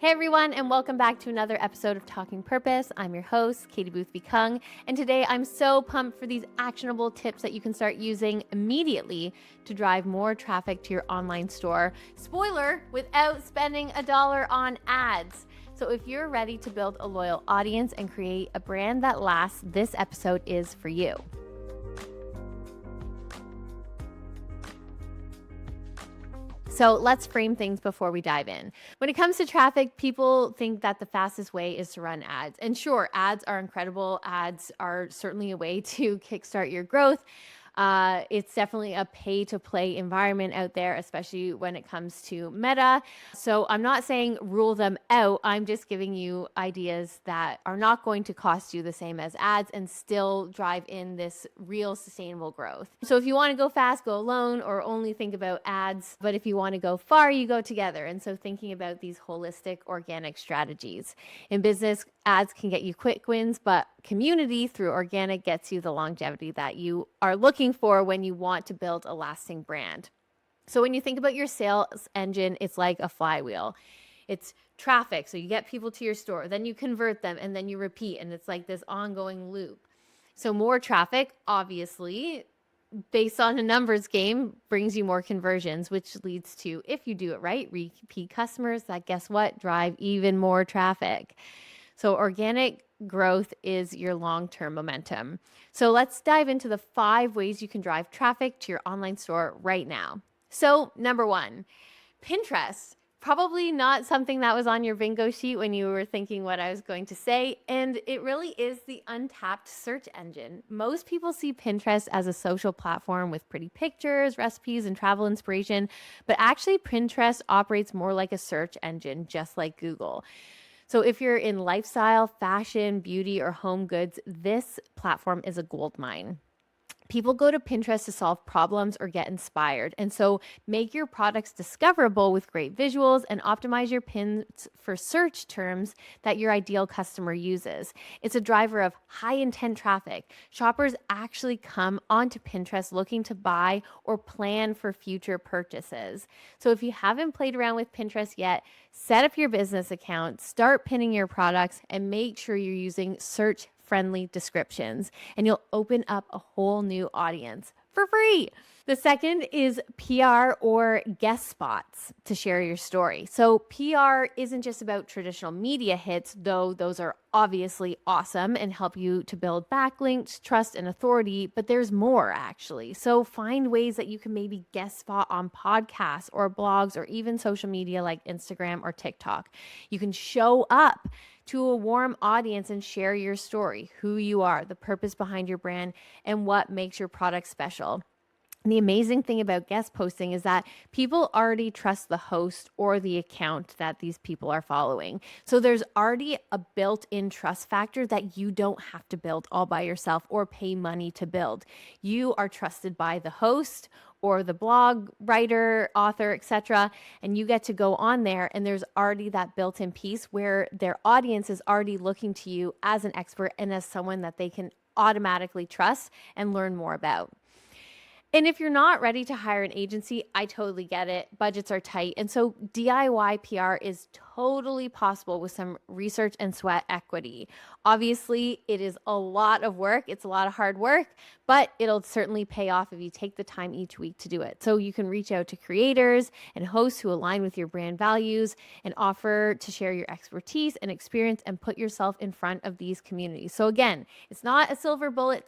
Hey everyone, and welcome back to another episode of Talking Purpose. I'm your host, Katie Boothby Kung, and today I'm so pumped for these actionable tips that you can start using immediately to drive more traffic to your online store. Spoiler, without spending $1 on ads. So if you're ready to build a loyal audience and create a brand that lasts, this episode is for you. So let's frame things before we dive in. When it comes to traffic, people think that the fastest way is to run ads. And sure, ads are incredible. Ads are certainly a way to kickstart your growth. It's definitely a pay-to-play environment out there, especially when it comes to Meta. So I'm not saying rule them out. I'm just giving you ideas that are not going to cost you the same as ads and still drive in this real sustainable growth. So if you want to go fast, go alone or only think about ads. But if you want to go far, you go together. And so thinking about these holistic organic strategies. In business, ads can get you quick wins, but community through organic gets you the longevity that you are looking for when you want to build a lasting brand. So when you think about your sales engine, it's like a flywheel. It's traffic. So you get people to your store, then you convert them, and then you repeat. And it's like this ongoing loop. So more traffic, obviously, based on a numbers game, brings you more conversions, which leads to, if you do it right, repeat customers that, guess what, drive even more traffic. So organic growth is your long-term momentum. So let's dive into the 5 ways you can drive traffic to your online store right now. So number 1, Pinterest. Probably not something that was on your bingo sheet when you were thinking what I was going to say. And it really is the untapped search engine. Most people see Pinterest as a social platform with pretty pictures, recipes, and travel inspiration. But actually, Pinterest operates more like a search engine, just like Google. So if you're in lifestyle, fashion, beauty, or home goods, this platform is a goldmine. People go to Pinterest to solve problems or get inspired. And so make your products discoverable with great visuals and optimize your pins for search terms that your ideal customer uses. It's a driver of high intent traffic. Shoppers actually come onto Pinterest looking to buy or plan for future purchases. So if you haven't played around with Pinterest yet, set up your business account, start pinning your products, and make sure you're using search-friendly descriptions, and you'll open up a whole new audience for free. The second is PR or guest spots to share your story. So PR isn't just about traditional media hits, though those are obviously awesome and help you to build backlinks, trust, and authority, but there's more actually. So find ways that you can maybe guest spot on podcasts or blogs or even social media like Instagram or TikTok. You can show up to a warm audience and share your story, who you are, the purpose behind your brand, and what makes your product special. And the amazing thing about guest posting is that people already trust the host or the account that these people are following. So there's already a built-in trust factor that you don't have to build all by yourself or pay money to build. You are trusted by the host or the blog writer, author, etc. And you get to go on there and there's already that built-in piece where their audience is already looking to you as an expert and as someone that they can automatically trust and learn more about. And if you're not ready to hire an agency, I totally get it. Budgets are tight. And so DIY PR is totally possible with some research and sweat equity. Obviously, it is a lot of work. It's a lot of hard work, but it'll certainly pay off if you take the time each week to do it. So you can reach out to creators and hosts who align with your brand values and offer to share your expertise and experience and put yourself in front of these communities. So again, it's not a silver bullet.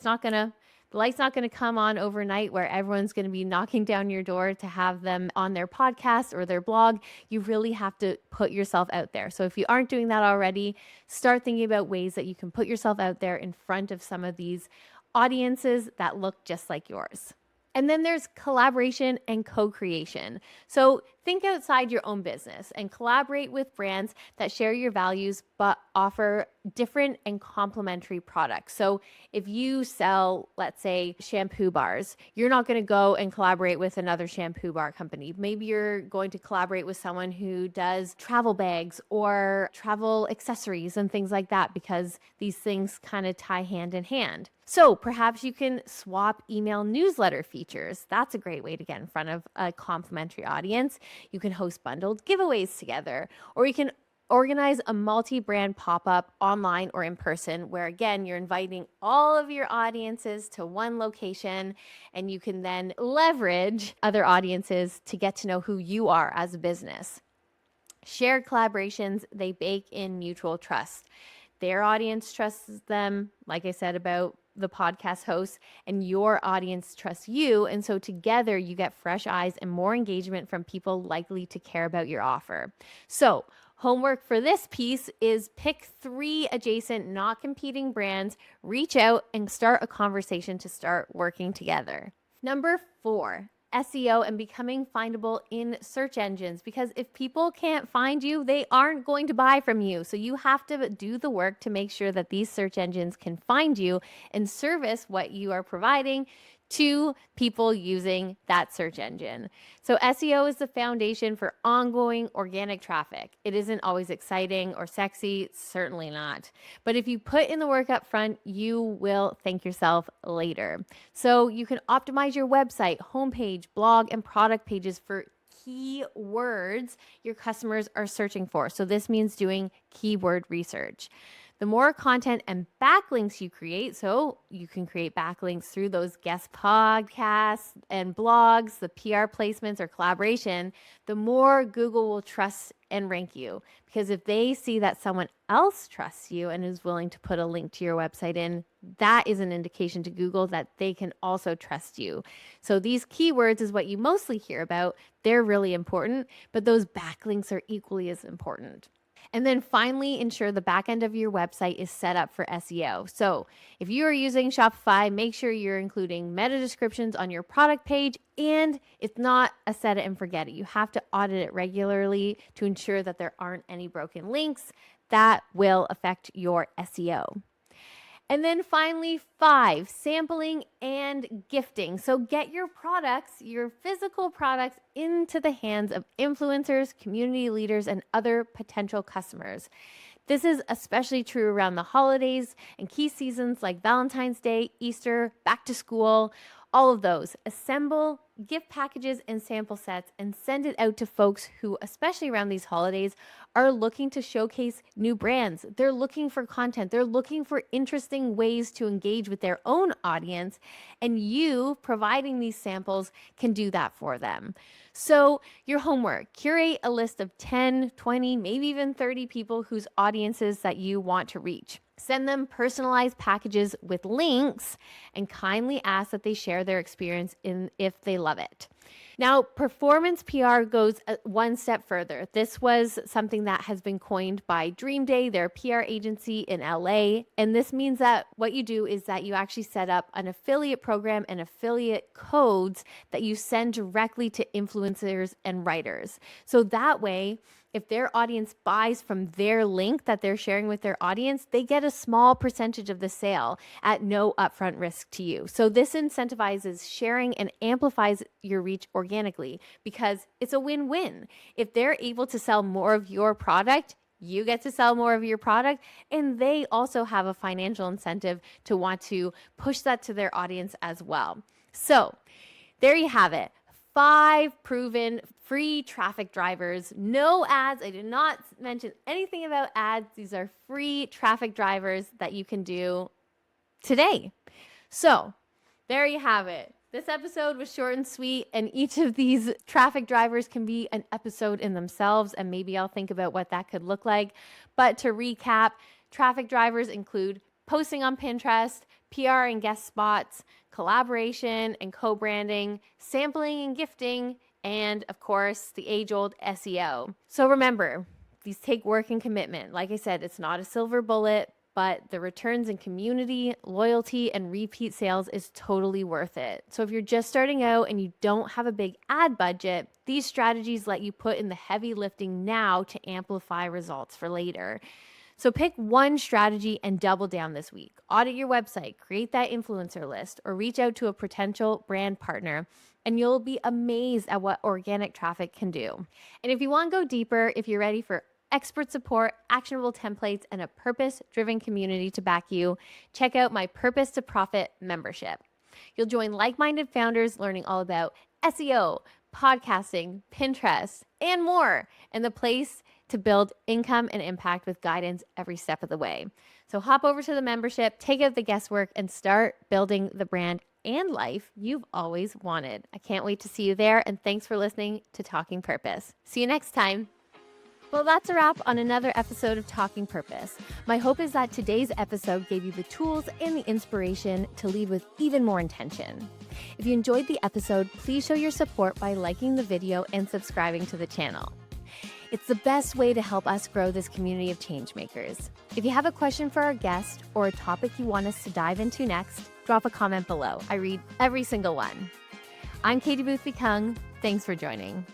The light's not going to come on overnight where everyone's going to be knocking down your door to have them on their podcast or their blog. You really have to put yourself out there. So if you aren't doing that already, start thinking about ways that you can put yourself out there in front of some of these audiences that look just like yours. And then there's collaboration and co-creation. So think outside your own business and collaborate with brands that share your values but offer different and complementary products. So if you sell, let's say, shampoo bars, you're not going to go and collaborate with another shampoo bar company. Maybe you're going to collaborate with someone who does travel bags or travel accessories and things like that because these things kind of tie hand in hand. So perhaps you can swap email newsletter features. That's a great way to get in front of a complementary audience. You can host bundled giveaways together, or you can Organize a multi-brand pop-up online or in person where, again, you're inviting all of your audiences to one location, and you can then leverage other audiences to get to know who you are as a business. Shared collaborations, they bake in mutual trust. Their audience trusts them, like I said about the podcast host, and your audience trusts you. And so together you get fresh eyes and more engagement from people likely to care about your offer. So, homework for this piece is pick 3 adjacent, not competing brands, reach out and start a conversation to start working together. Number 4, SEO and becoming findable in search engines, because if people can't find you, they aren't going to buy from you. So you have to do the work to make sure that these search engines can find you and service what you are providing to people using that search engine. So SEO is the foundation for ongoing organic traffic. It isn't always exciting or sexy, certainly not. But if you put in the work up front, you will thank yourself later. So you can optimize your website, homepage, blog, and product pages for keywords your customers are searching for. So this means doing keyword research. The more content and backlinks you create, so you can create backlinks through those guest podcasts and blogs, the PR placements or collaboration, the more Google will trust and rank you. Because if they see that someone else trusts you and is willing to put a link to your website in, that is an indication to Google that they can also trust you. So these keywords is what you mostly hear about. They're really important, but those backlinks are equally as important. And then finally, ensure the back end of your website is set up for SEO. So if you are using Shopify, make sure you're including meta descriptions on your product page, and it's not a set it and forget it. You have to audit it regularly to ensure that there aren't any broken links that will affect your SEO. And then finally, 5, sampling and gifting. So get your products, your physical products, into the hands of influencers, community leaders, and other potential customers. This is especially true around the holidays and key seasons like Valentine's Day, Easter, back to school, all of those. Assemble gift packages and sample sets and send it out to folks who, especially around these holidays, are looking to showcase new brands. They're looking for content. They're looking for interesting ways to engage with their own audience, and you providing these samples can do that for them. So your homework, curate a list of 10, 20, maybe even 30 people whose audiences that you want to reach. Send them personalized packages with links and kindly ask that they share their experience if they love it. Now, performance PR goes one step further. This was something that has been coined by Dream Day, their PR agency in LA. And this means that what you do is that you actually set up an affiliate program and affiliate codes that you send directly to influencers and writers. So that way, if their audience buys from their link that they're sharing with their audience, they get a small percentage of the sale at no upfront risk to you. So this incentivizes sharing and amplifies your reach organically because it's a win-win. If they're able to sell more of your product, you get to sell more of your product, and they also have a financial incentive to want to push that to their audience as well. So there you have it. 5 proven free traffic drivers. No ads. I did not mention anything about ads. These are free traffic drivers that you can do today. So there you have it. This episode was short and sweet, and each of these traffic drivers can be an episode in themselves, and maybe I'll think about what that could look like. But to recap, traffic drivers include posting on Pinterest, PR and guest spots, collaboration and co-branding, sampling and gifting, and of course, the age-old SEO. So remember, these take work and commitment. Like I said, it's not a silver bullet, but the returns in community, loyalty, and repeat sales is totally worth it. So if you're just starting out and you don't have a big ad budget, these strategies let you put in the heavy lifting now to amplify results for later. So pick one strategy and double down this week. Audit your website, create that influencer list, or reach out to a potential brand partner, and you'll be amazed at what organic traffic can do. And if you want to go deeper, if you're ready for expert support, actionable templates, and a purpose-driven community to back you, check out my Purpose to Profit membership. You'll join like-minded founders learning all about SEO, podcasting, Pinterest, and more, and the place to build income and impact with guidance every step of the way. So hop over to the membership, take out the guesswork, and start building the brand and life you've always wanted. I can't wait to see you there, and thanks for listening to Talking Purpose. See you next time. Well, that's a wrap on another episode of Talking Purpose. My hope is that today's episode gave you the tools and the inspiration to lead with even more intention. If you enjoyed the episode, please show your support by liking the video and subscribing to the channel. It's the best way to help us grow this community of changemakers. If you have a question for our guest or a topic you want us to dive into next, drop a comment below. I read every single one. I'm Katie Boothby Kung. Thanks for joining.